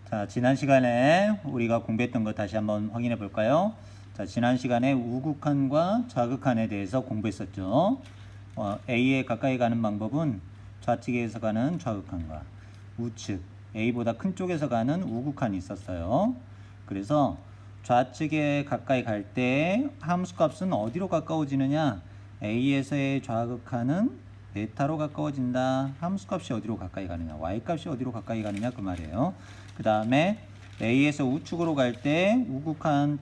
자, 지난 시간에 우리가 공부했던 거 다시 한번 확인해 볼까요? 자, 지난 시간에 우극한과 좌극한에 대해서 공부했었죠. A에 가까이 가는 방법은 좌측에서 가는 좌극한과 우측, A보다 큰 쪽에서 가는 우극한이 있었어요. 그래서 좌측에 가까이 갈 때 함수값은 어디로 가까워지느냐? A에서의 좌극한은 베타로 가까워진다. 함수값이 어디로 가까이 가느냐? y값이 어디로 가까이 가느냐? 그 말이에요. 그 다음에 A에서 우측으로 갈 때 우극한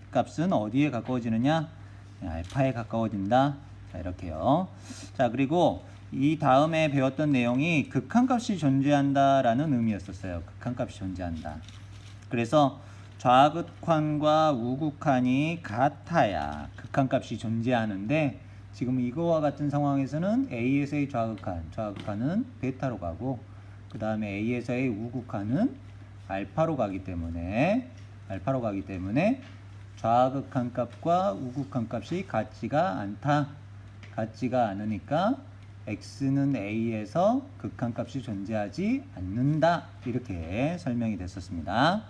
값은 어디에 가까워지느냐? 알파에 가까워진다. 자, 이렇게요. 자, 그리고 이 다음에 배웠던 내용이 극한값이 존재한다라는 의미였었어요. 극한값이 존재한다. 그래서 좌극한과 우극한이 같아야 극한값이 존재하는데 지금 이거와 같은 상황에서는 A에서의 좌극한은 베타로 가고 그 다음에 A에서의 우극한은 알파로 가기 때문에 좌극한 값과 우극한 값이 같지가 않다. 같지가 않으니까 x는 a에서 극한값이 존재하지 않는다. 이렇게 설명이 됐었습니다.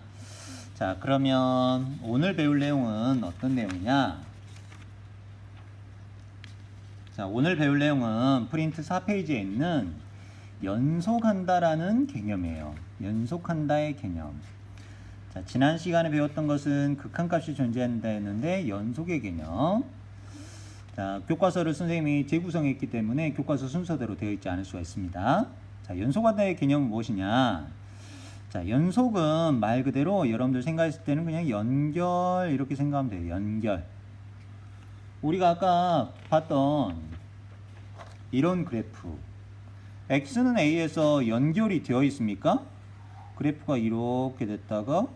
자, 그러면 오늘 배울 내용은 어떤 내용이냐? 자, 오늘 배울 내용은 프린트 4페이지에 있는 연속한다라는 개념이에요. 연속한다의 개념. 자, 지난 시간에 배웠던 것은 극한값이 존재한다 했는데 연속의 개념. 자, 교과서를 선생님이 재구성했기 때문에 교과서 순서대로 되어 있지 않을 수가 있습니다. 자, 연속한다의 개념은 무엇이냐? 자, 연속은 말 그대로 여러분들 생각했을 때는 그냥 연결 이렇게 생각하면 돼요. 연결. 우리가 아까 봤던 이런 그래프 x는 a에서 연결이 되어 있습니까? 그래프가 이렇게 됐다가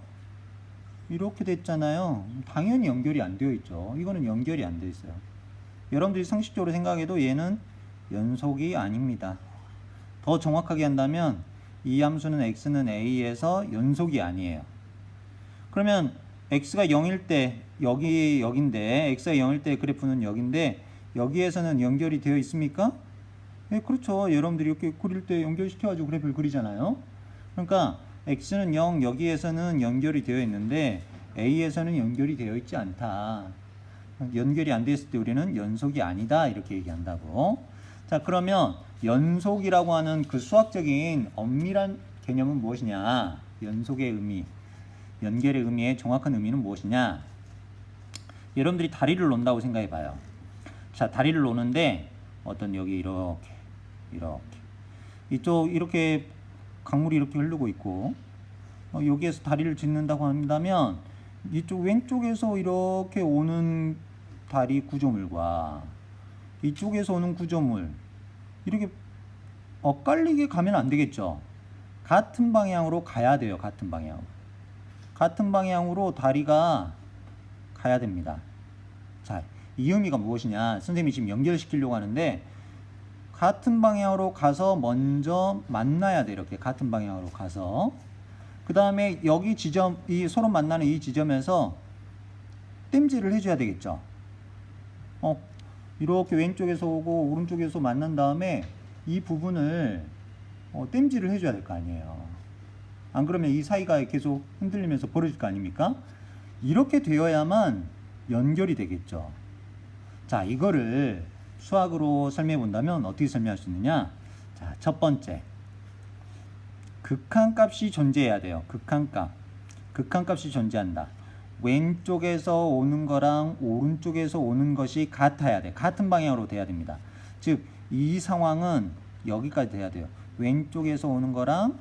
이렇게 됐잖아요. 당연히 연결이 안 되어 있죠. 이거는 연결이 안 되어 있어요. 여러분들이 상식적으로 생각해도 얘는 연속이 아닙니다. 더 정확하게 한다면 이 함수는 x는 a에서 연속이 아니에요. 그러면 x가 0일 때 여기인데 x가 0일 때 그래프는 여기인데 여기에서는 연결이 되어 있습니까? 네, 그렇죠. 여러분들이 이렇게 그릴 때 연결시켜가지고 그래프를 그리잖아요. 그러니까 x는 0, 여기에서는 연결이 되어 있는데 a에서는 연결이 되어 있지 않다. 연결이 안 됐을 때 우리는 연속이 아니다 이렇게 얘기한다고. 자, 그러면 연속이라고 하는 그 수학적인 엄밀한 개념은 무엇이냐? 연속의 의미, 연결의 의미의 정확한 의미는 무엇이냐? 여러분들이 다리를 논다고 생각해 봐요. 자, 다리를 노는데 어떤 여기 이렇게 이쪽 이렇게 강물이 이렇게 흐르고 있고 여기에서 다리를 짓는다고 한다면 이쪽 왼쪽에서 이렇게 오는 다리 구조물과 이쪽에서 오는 구조물 이렇게 엇갈리게 가면 안 되겠죠. 같은 방향으로 가야 돼요. 같은 방향으로 다리가 가야 됩니다. 자, 이 의미가 무엇이냐? 선생님이 지금 연결시키려고 하는데 같은 방향으로 가서 먼저 만나야 돼. 이렇게 같은 방향으로 가서 그 다음에 여기 지점, 이 서로 만나는 이 지점에서 땜질을 해줘야 되겠죠. 이렇게 왼쪽에서 오고 오른쪽에서 만난 다음에 이 부분을 땜질을 해줘야 될 거 아니에요. 안 그러면 이 사이가 계속 흔들리면서 벌어질 거 아닙니까? 이렇게 되어야만 연결이 되겠죠. 자, 이거를 수학으로 설명해 본다면 어떻게 설명할 수 있느냐? 자, 첫 번째. 극한값이 존재해야 돼요. 극한값이 존재한다. 왼쪽에서 오는 거랑 오른쪽에서 오는 것이 같아야 돼. 같은 방향으로 돼야 됩니다. 즉, 이 상황은 여기까지 돼야 돼요. 왼쪽에서 오는 거랑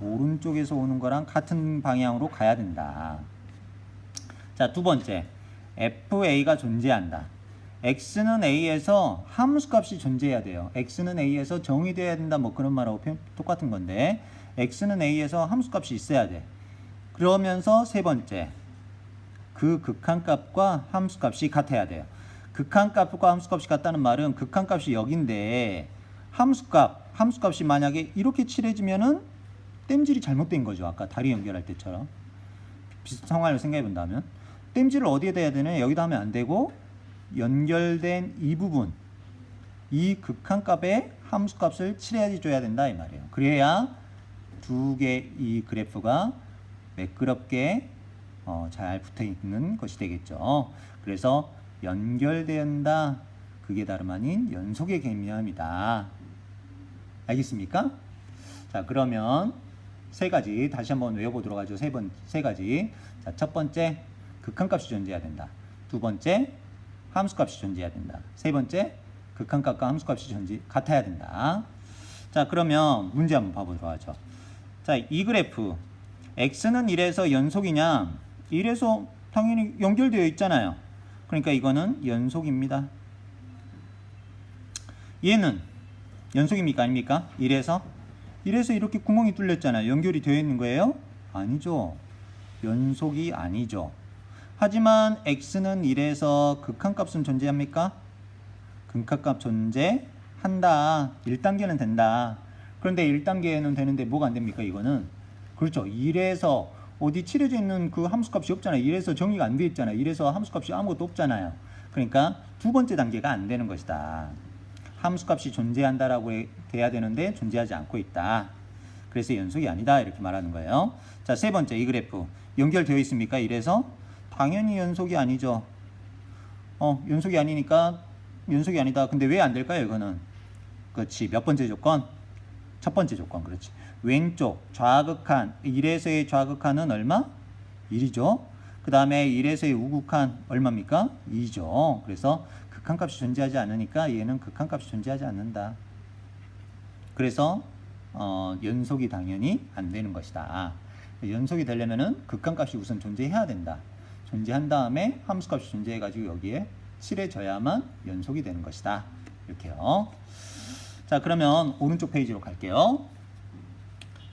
오른쪽에서 오는 거랑 같은 방향으로 가야 된다. 자, 두 번째. FA가 존재한다. x는 a에서 함수값이 존재해야 돼요. x는 a에서 정의되어야 된다. 뭐 그런 말하고 똑같은 건데 x는 a에서 함수값이 있어야 돼. 그러면서 세 번째. 그 극한값과 함수값이 같아야 돼요. 극한값과 함수값이 같다는 말은 극한값이 여기인데 함수값이 만약에 이렇게 칠해지면은 땜질이 잘못된 거죠. 아까 다리 연결할 때처럼. 비슷한 상황을 생각해 본다면 땜질을 어디에 대야 되냐? 여기다 하면 안 되고 연결된 이 부분, 이 극한값의 함수값을 칠해야지 줘야 된다 이 말이에요. 그래야 두 개 이 그래프가 매끄럽게 잘 붙어 있는 것이 되겠죠. 그래서 연결된다. 그게 다름 아닌 연속의 개념이다. 알겠습니까? 자, 그러면 세 가지 다시 한번 외워보도록 하죠. 세 가지. 자, 첫 번째, 극한값이 존재해야 된다. 두 번째, 함수값이 존재해야 된다. 세 번째, 극한값과 함수값이 같아야 된다. 자, 그러면 문제 한번 봐보도록 하죠. 자, 이 그래프 x는 1에서 연속이냐? 1에서 당연히 연결되어 있잖아요. 그러니까 이거는 연속입니다. 얘는 연속입니까? 아닙니까? 1에서 이렇게 구멍이 뚫렸잖아요. 연결이 되어 있는 거예요? 아니죠. 연속이 아니죠. 하지만 x는 1에서 극한값은 존재합니까? 극한값 존재한다. 1단계는 된다. 그런데 1단계는 되는데 뭐가 안 됩니까? 이거는. 그렇죠. 1에서 어디 칠해져 있는 그 함수값이 없잖아요. 1에서 정의가 안 되어 있잖아요. 1에서 함수값이 아무것도 없잖아요. 그러니까 두 번째 단계가 안 되는 것이다. 함수값이 존재한다라고 돼야 되는데 존재하지 않고 있다. 그래서 연속이 아니다. 이렇게 말하는 거예요. 자, 세 번째 이 그래프 연결되어 있습니까? 1에서? 당연히 연속이 아니죠. 연속이 아니니까 연속이 아니다. 근데 왜 안 될까요? 이거는. 그렇지. 몇 번째 조건? 첫 번째 조건. 그렇지. 왼쪽 좌극한 1에서의 좌극한은 얼마? 1이죠. 그 다음에 1에서의 우극한 얼마입니까? 2죠. 그래서 극한값이 존재하지 않으니까 얘는 극한값이 존재하지 않는다. 그래서 연속이 당연히 안 되는 것이다. 연속이 되려면은 극한값이 우선 존재해야 된다. 존재한 다음에 함수값이 존재해가지고 여기에 칠해져야만 연속이 되는 것이다. 이렇게요. 자, 그러면 오른쪽 페이지로 갈게요.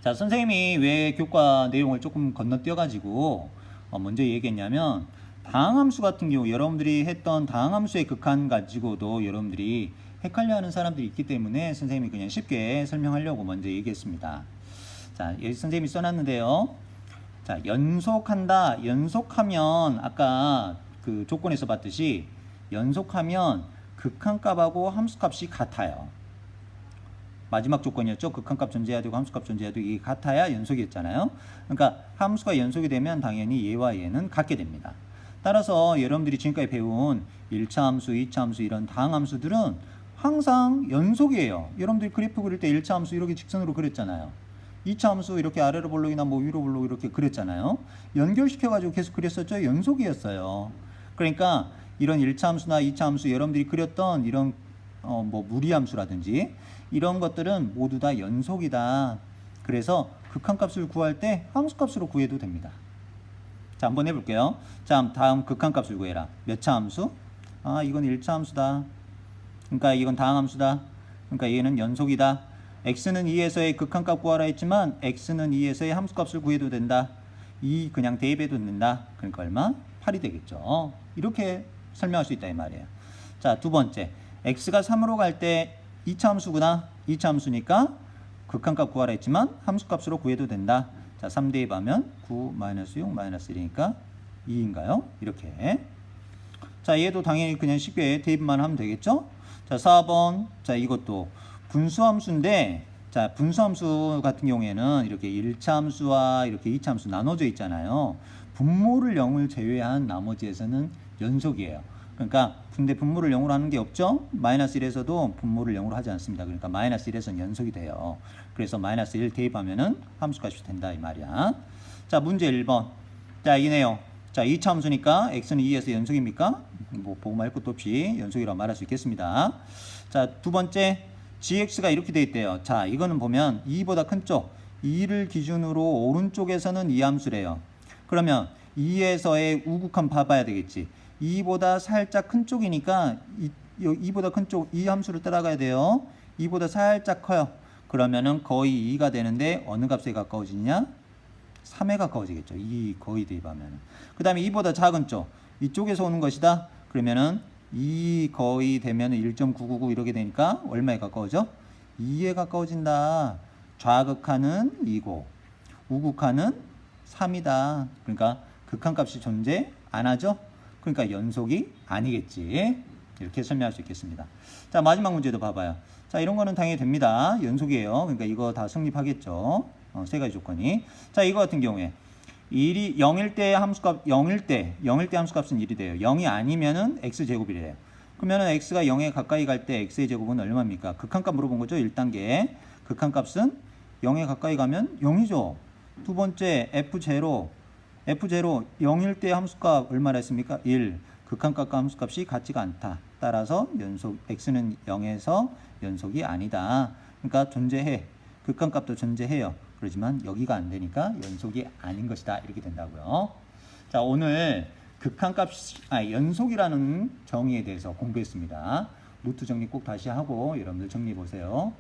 자, 선생님이 왜 교과 내용을 조금 건너뛰어가지고 먼저 얘기했냐면 다항함수 같은 경우 여러분들이 했던 다항함수의 극한 가지고도 여러분들이 헷갈려하는 사람들이 있기 때문에 선생님이 그냥 쉽게 설명하려고 먼저 얘기했습니다. 자, 여기 선생님이 써놨는데요. 자, 연속한다. 연속하면 아까 그 조건에서 봤듯이 연속하면 극한값하고 함수값이 같아요. 마지막 조건이었죠. 극한값 존재해야 되고 함수값 존재해야 되고 이게 같아야 연속이었잖아요. 그러니까 함수가 연속이 되면 당연히 얘와 얘는 같게 됩니다. 따라서 여러분들이 지금까지 배운 1차 함수, 2차 함수 이런 다항함수들은 항상 연속이에요. 여러분들이 그래프 그릴 때 1차 함수 이렇게 직선으로 그렸잖아요. 2차 함수 이렇게 아래로 볼록이나 뭐 위로 볼록 이렇게 그렸잖아요. 연결시켜가지고 계속 그렸었죠. 연속이었어요. 그러니까 이런 1차 함수나 2차 함수 여러분들이 그렸던 이런 뭐 무리함수라든지 이런 것들은 모두 다 연속이다. 그래서 극한값을 구할 때 함수값으로 구해도 됩니다. 자, 한번 해볼게요. 자, 다음 극한값을 구해라. 몇 차 함수? 아, 이건 1차 함수다. 그러니까 이건 다항함수다. 그러니까 얘는 연속이다. x는 2에서의 극한값 구하라 했지만 x는 2에서의 함수값을 구해도 된다. 2 그냥 대입해도 된다. 그러니까 얼마? 8이 되겠죠. 이렇게 설명할 수 있다 이 말이에요. 자, 두 번째. x가 3으로 갈 때 2차 함수구나. 2차 함수니까 극한값 구하라 했지만 함수값으로 구해도 된다. 자, 3 대입하면 9 마이너스 6 마이너스 1이니까 2인가요? 이렇게. 자, 얘도 당연히 그냥 쉽게 대입만 하면 되겠죠? 자, 4번. 자, 이것도 분수함수인데, 자, 분수함수 같은 경우에는 이렇게 1차 함수와 이렇게 2차 함수 나눠져 있잖아요. 분모를 0을 제외한 나머지에서는 연속이에요. 그러니까 근데 분모를 0으로 하는 게 없죠? 마이너스 1에서도 분모를 0으로 하지 않습니다. 그러니까 마이너스 1에서는 연속이 돼요. 그래서 마이너스 1 대입하면은 함수값이 된다 이 말이야. 자, 문제 1번. 자, 이 내용. 자, 2차 함수니까 x는 2에서 연속입니까? 뭐 보고 말 것도 없이 연속이라고 말할 수 있겠습니다. 자, 두 번째. gx가 이렇게 돼 있대요. 자, 이거는 보면 2보다 큰 쪽 2를 기준으로 오른쪽에서는 이 함수래요. 그러면 2에서의 우극한 봐봐야 되겠지. 2보다 살짝 큰 쪽이니까 2보다 큰 쪽 이 함수를 따라가야 돼요. 2보다 살짝 커요. 그러면은 거의 2가 되는데 어느 값에 가까워지냐? 3에 가까워지겠죠. 2 거의 대입하면. 그 다음에 2보다 작은 쪽 이쪽에서 오는 것이다. 그러면은 2 거의 되면 1.999 이렇게 되니까 얼마에 가까워져? 2에 가까워진다. 좌극한은 2고 우극한은 3이다. 그러니까 극한값이 존재 안 하죠? 그러니까 연속이 아니겠지. 이렇게 설명할 수 있겠습니다. 자, 마지막 문제도 봐봐요. 자, 이런 거는 당연히 됩니다. 연속이에요. 그러니까 이거 다 성립하겠죠. 세 가지 조건이. 자, 이거 같은 경우에 1이 0일 때 함수값 0일 때 함수값은 1이 돼요. 0이 아니면은 x제곱이 돼요. 그러면은 x가 0에 가까이 갈 때 x의 제곱은 얼마입니까? 극한값 물어본 거죠. 1단계. 극한값은 0에 가까이 가면 0이죠. 두 번째 f0 0일 때 함수값 얼마나 했습니까? 1. 극한값과 함수값이 같지가 않다. 따라서 연속 x는 0에서 연속이 아니다. 그러니까 존재해. 극한값도 존재해요. 그렇지만 여기가 안 되니까 연속이 아닌 것이다. 이렇게 된다고요. 자, 오늘 연속이라는 정의에 대해서 공부했습니다. 루트 정리 꼭 다시 하고 여러분들 정리해 보세요.